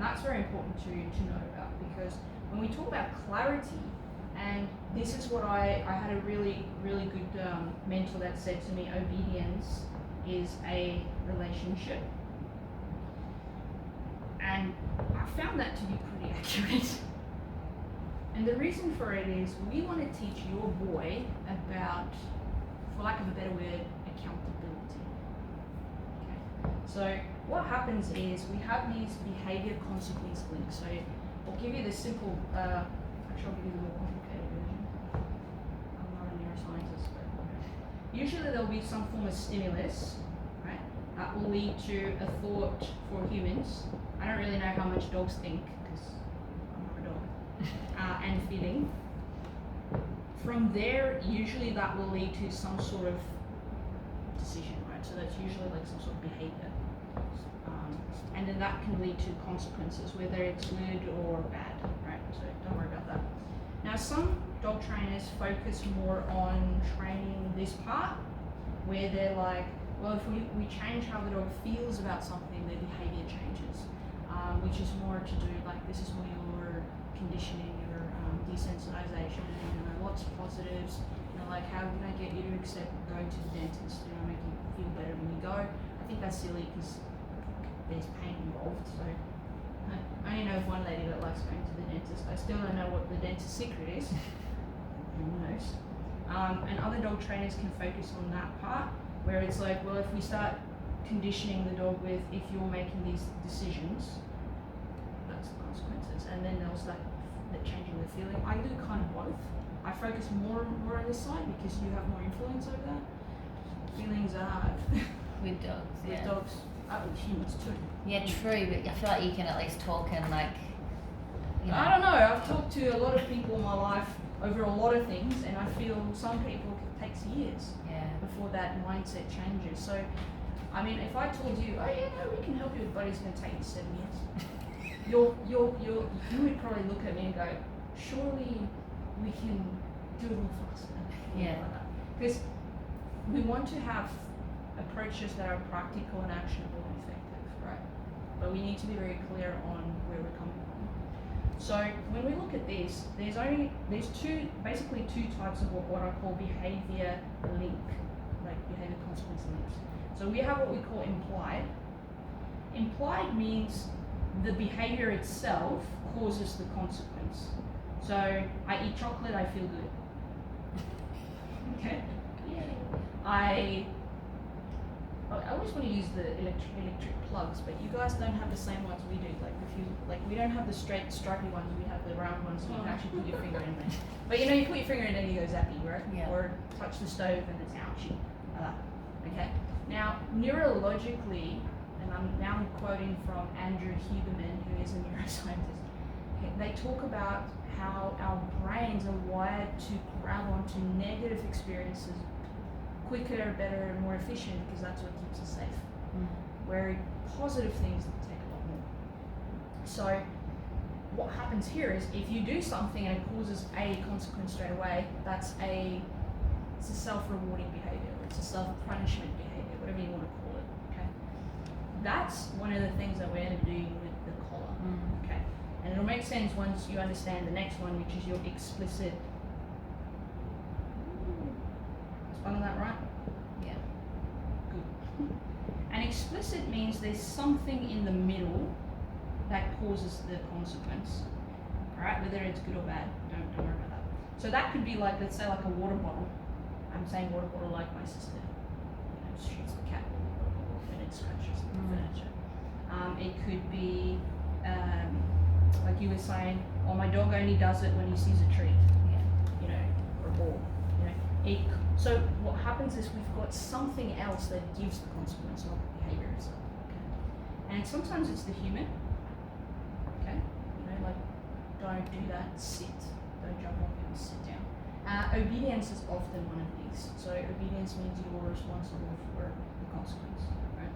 that's very important to know about, because when we talk about clarity, and this is what I had a really, really good mentor that said to me, obedience is a relationship. And I found that to be pretty accurate. And the reason for it is we want to teach your boy about, for lack of a better word, accountability. Okay. So what happens is we have these behavior consequence links. So I'll give you the simple, actually I'll give you the more complicated version. I'm not a neuroscientist, but usually there'll be some form of stimulus, right, that will lead to a thought for humans. I don't really know how much dogs think, because I'm not a dog, and feeling. From there, usually that will lead to some sort of decision, right? So that's usually like some sort of behavior. And then that can lead to consequences, whether it's good or bad, right? So don't worry about that. Now, some dog trainers focus more on training this part, where they're like, well, if we change how the dog feels about something, their behavior changes, which is more to do, like, this is more your conditioning, your desensitization, lots of positives, like, how can I get you to accept going to the dentist, make you feel better when you go. I think that's silly, because there's pain involved, so I only know of one lady that likes going to the dentist. I still don't know what the dentist's secret is. Who knows? And other dog trainers can focus on that part, where it's like, well, if we start conditioning the dog with, if you're making these decisions, that's the consequences, and then they'll start changing the feeling. I do kind of both. I focus more on this side because you have more influence over that. Feelings are hard. With dogs, With dogs. With humans too. Yeah, true, but I feel like you can at least talk and, like, I don't know, I've talked to a lot of people in my life over a lot of things, and I feel some people it takes years before that mindset changes. So, I mean, if I told you, oh yeah, no, we can help you, but it's going to take you 7 years, you would probably look at me and go, surely we can do it all faster. Yeah. Because we want to have approaches that are practical and actionable and effective, right? But we need to be very clear on where we're coming from. So when we look at this, there's basically two types of what I call behavior link, like behavior consequence links. So we have what we call implied. Implied means the behavior itself causes the consequence. So I eat chocolate, I feel good. Okay? I always want to use the electric plugs, but you guys don't have the same ones we do. We don't have the straight stripy ones, we have the round ones, so you can actually put your finger in there. But you put your finger in and you go zappy, right? Yeah. Or touch the stove and it's ouchy. Okay? Now, neurologically, and I'm quoting from Andrew Huberman, who is a neuroscientist, they talk about how our brains are wired to grab onto negative experiences quicker, better, and more efficient, because that's what keeps us safe. Where positive things take a lot more. So what happens here is, if you do something and it causes a consequence straight away, it's a self-rewarding behavior, it's a self-punishment behavior, whatever you want to call it. Okay, that's one of the things that we're going to do with the collar. Okay, and it'll make sense once you understand the next one, which is your explicit. Spelling that right? Yeah. Good. And explicit means there's something in the middle that causes the consequence. Alright, whether it's good or bad, don't worry about that. So that could be like, let's say, like a water bottle. I'm saying water bottle like my sister. Shoots the cat and it scratches the furniture. It could be, like you were saying, oh, my dog only does it when he sees a treat. Or a ball. So what happens is we've got something else that gives the consequence, not the behavior itself. Okay? And sometimes it's the human. Okay? Like, don't do that, sit. Don't jump on people, sit down. Obedience is often one of these. So obedience means you're responsible for the consequence. Right?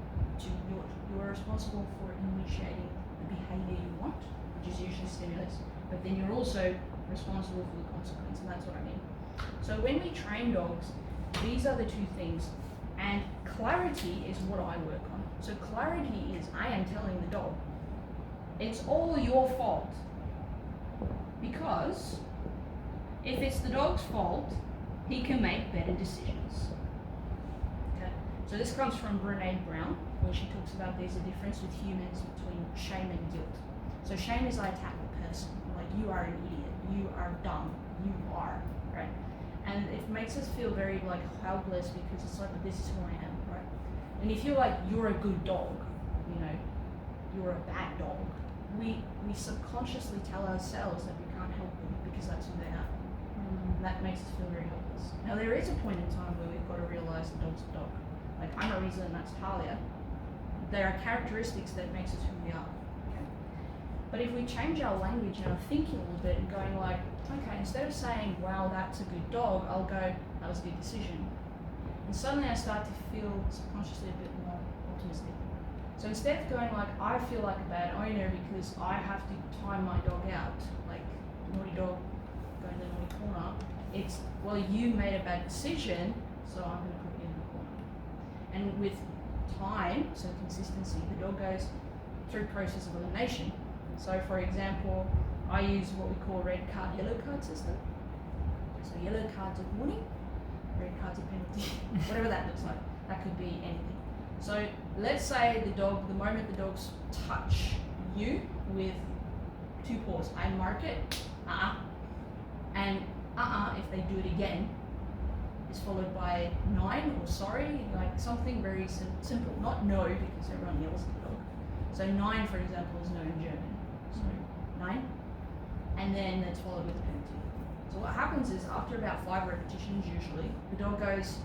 You're responsible for initiating the behavior you want, which is usually stimulus, but then you're also responsible for the consequence, and that's what I mean. So when we train dogs, these are the two things, and clarity is what I work on. So clarity is, I am telling the dog, It's all your fault. Because if it's the dog's fault, he can make better decisions. Okay. So this comes from Brené Brown, where she talks about there's a difference with humans between shame and guilt. So shame is I attack the person, like you are an idiot, you are dumb, you are, right? And it makes us feel very like helpless because it's like this is who I am, right? And if you're like you're a good dog, you know, you're a bad dog, we subconsciously tell ourselves that we can't help them because that's who they are. And that makes us feel very helpless. Now there is a point in time where we've got to realize the dog's a dog. Like I'm a reason and that's Talia. There are characteristics that makes us who we are. Okay? But if we change our language and our thinking a little bit and going like, okay, instead of saying, wow, that's a good dog, I'll go, that was a good decision. And suddenly I start to feel subconsciously a bit more optimistic. So instead of going like, I feel like a bad owner because I have to time my dog out, like naughty dog, go in the naughty corner, it's, well, you made a bad decision, so I'm going to put you in the corner. And with time, so consistency, the dog goes through process of elimination. So for example, I use what we call red card, yellow card system. So yellow cards are warning, red cards are penalty, whatever that looks like. That could be anything. So let's say the dog, the moment the dogs touch you with two paws, I mark it, and if they do it again, is followed by 9 or sorry, like something very simple, not no because everyone yells at the dog. So 9, for example, is no in German. So 9, and then it's followed with a penalty. So what happens is after about 5 repetitions usually, the dog goes,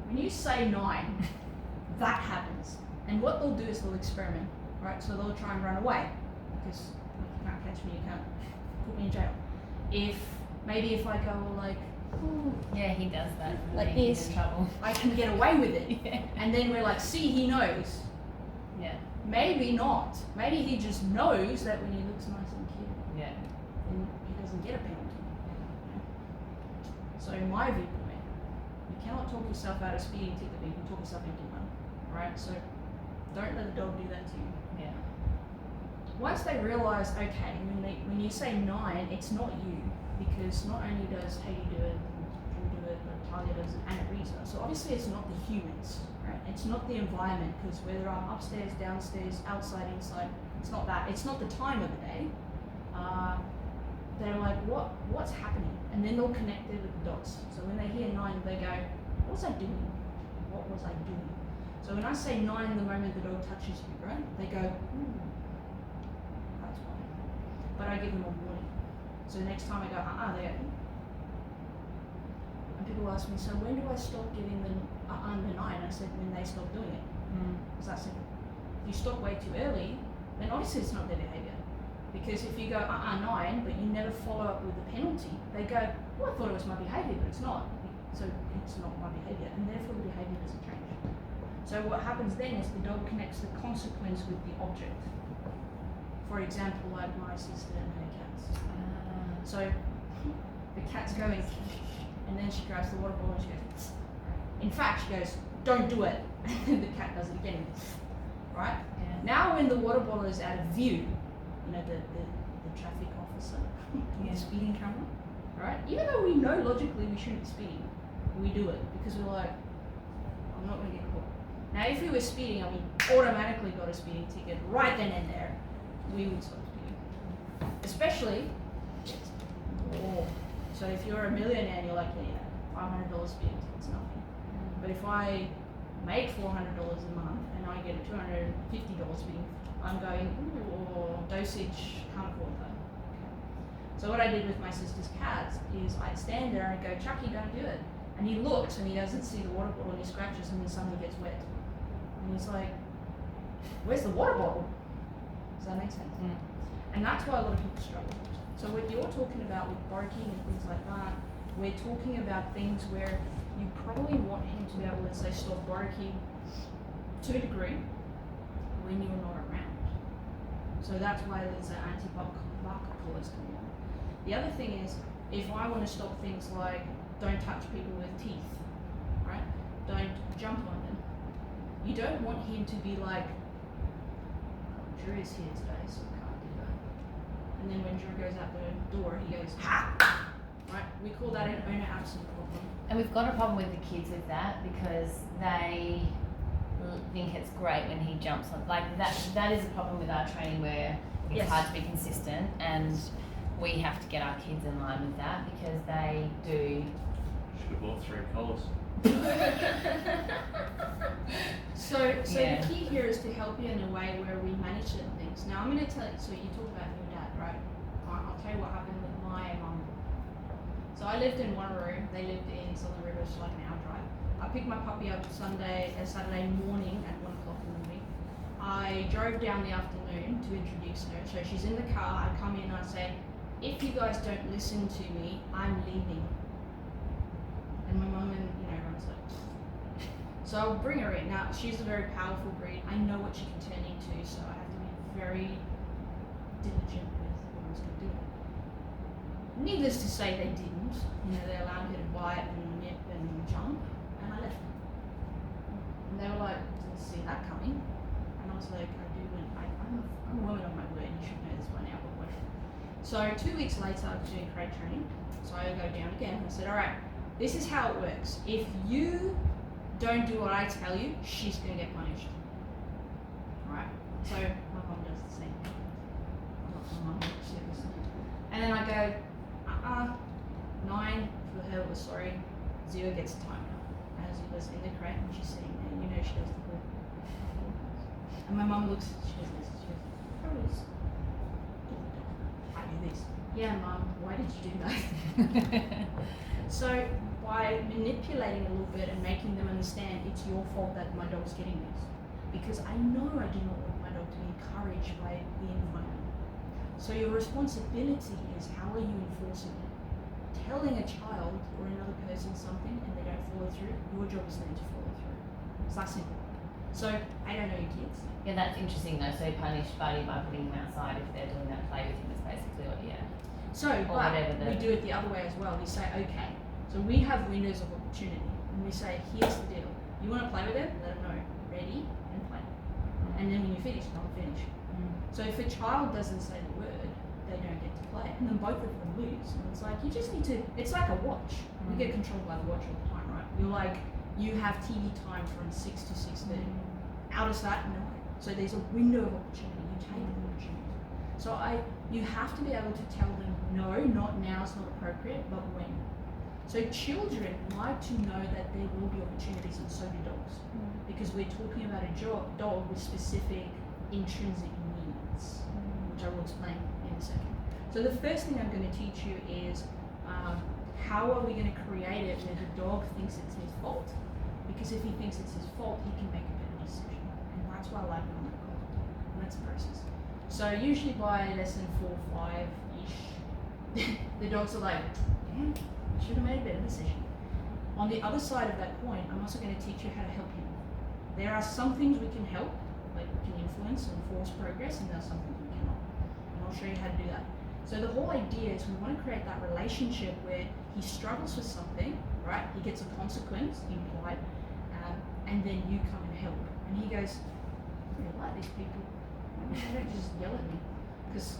when you say 9, that happens. And what they'll do is they'll experiment, right? So they'll try and run away because you can't catch me, you can't put me in jail. If I go like, ooh, Yeah, he does that. like Make you this, in trouble. I can get away with it. Yeah. And then we're like, see, he knows. Yeah. Maybe not. Maybe he just knows that when he looks nice and cute, Yeah. then he doesn't get a penalty. So in my viewpoint, you cannot talk yourself out of speeding ticket, but you can talk yourself into one. Right? So don't let the dog do that to you. Yeah. Once they realise, okay, when you say 9, it's not you, because not only does Haiti do it, Drew do it, but Talia does it, and Rita. So obviously it's not the humans, right? It's not the environment, because whether I'm upstairs, downstairs, outside, inside, it's not that. It's not the time of the day. They're like, what's happening? And then they'll connect it with the dots. So when they hear 9, they go, what was I doing? What was I doing? So when I say 9 the moment the dog touches you, right? They go, that's why. But I give them a warning. So next time I go, they go, and people ask me, so when do I stop giving them the 9? I said, when they stop doing it. It's that simple. If you stop way too early, then obviously it's not their behaviour. Because if you go, 9, but you never follow up with the penalty, they go, well, I thought it was my behaviour, but it's not. So it's not my behaviour, and therefore the behaviour doesn't change. So what happens then is the dog connects the consequence with the object. For example, like my sister and her cats. So the cat's going, and then she grabs the water bottle and she goes, in fact, she goes, don't do it. And the cat does it again, right? Yeah. Now when the water bottle is out of view, you know, the traffic officer, Yeah. the speeding camera, right? Even though we know logically we shouldn't be speeding, we do it because we're like, I'm not going to get caught. Now, if we were speeding and we automatically got a speeding ticket right then and there, we would stop speeding. Especially, it's more. So if you're a millionaire and you're like, yeah, $500 speeding ticket's nothing. But if I make $400 a month and I get a $250 speeding, I'm going, ooh, dosage, can't afford that. Okay. So what I did with my sister's cats is I'd stand there and I'd go, Chucky, don't do it. And he looks and he doesn't see the water bottle and he scratches and then suddenly gets wet. And he's like, where's the water bottle? Does that make sense? And that's why a lot of people struggle. So what you're talking about with barking and things like that, we're talking about things where you probably want him to be able to, let's say, stop barking to a degree when you're not around. So that's why there's an anti-bark collars coming on. The other thing is, if I want to stop things like don't touch people with teeth, right? Don't jump on them. You don't want him to be like, Drew is here today, so I can't do that. And then when Drew goes out the door, he goes, ha! Right? We call that an owner absent problem. And we've got a problem with the kids with that because they think it's great when he jumps on. Like that is a problem with our training where it's Yes. hard to be consistent, and we have to get our kids in line with that because they do. Should have bought 3 collars. So Yeah. the key here is to help you in a way where we manage certain things. Now I'm going to tell you, so you talk about your dad, right? I'll tell you what happened with my mum. So I lived in Wanneroo, they lived in Southern River, which is like an hour drive. I picked my puppy up Saturday morning at 1 o'clock in the morning. I drove down the afternoon to introduce her. So she's in the car, I come in and I say, if you guys don't listen to me, I'm leaving. And my mum and everyone's like, so I'll bring her in. Now she's a very powerful breed. I know what she can turn into, so I have to be very diligent with what I was going to do. Needless to say, they didn't. They allowed her to bite and nip and jump, and I left them. And they were like, didn't see that coming. And I was like, I'm a woman of my word. You should know this by now, but whatever. So 2 weeks later, I was doing crate training. So I go down again. I said, all right, this is how it works. If you don't do what I tell you, she's going to get punished. Right? So my mum does the same thing. My mum actually listens. And then I go, 9 for her was sorry, 0 gets a timeout. As he was in the crate and she's sitting there, she does the good. And my mum looks, she does this, she goes, Rose, I do this. Yeah, Mum, why did you do that? So by manipulating a little bit and making them understand it's your fault that my dog's getting this, because I know I do not want my dog to be encouraged by the environment. So your responsibility is how are you enforcing it? Telling a child or another person something and they don't follow through, your job is then to follow through. It's that simple. So I don't know your kids. Yeah, that's interesting though. So punish Buddy by putting him outside if they're doing that play with him is basically what, yeah. So, Or but whatever we do it the other way as well. We say, okay, so we have windows of opportunity and we say, here's the deal. You want to play with it? Let them know. Ready and play. And then when you finish, don't finish. So if a child doesn't say the word, they don't get to play, and then both of them lose. And it's like you just need to. It's like a watch. We get controlled by the watch all the time, right? You're like you have TV time from 6 to 6:30. Out of that, no. So there's a window of opportunity. You take the opportunity. So you have to be able to tell them no, not now. It's not appropriate, but when. So children like to know that there will be opportunities, and so do dogs, because we're talking about a dog with specific intrinsic needs, which I will explain in a second. So the first thing I'm going to teach you is how are we going to create it where the dog thinks it's his fault? Because if he thinks it's his fault, he can make a better decision, and that's why I like on that call. And that's a process. So usually by lesson 4, 5-ish, the dogs are like, damn, I should have made a better decision. On the other side of that coin, I'm also going to teach you how to help him. There are some things we can help, like we can influence and force progress, and there are some things we cannot. And I'll show you how to do that. So the whole idea is we want to create that relationship where he struggles with something, right? He gets a consequence implied, and then you come and help. And he goes, I really like these people. Maybe they don't just yell at me. Because,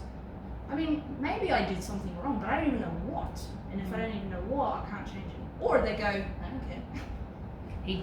I mean, maybe I did something wrong, but I don't even know what. And if I don't even know what, I can't change it. Or they go, I don't care. He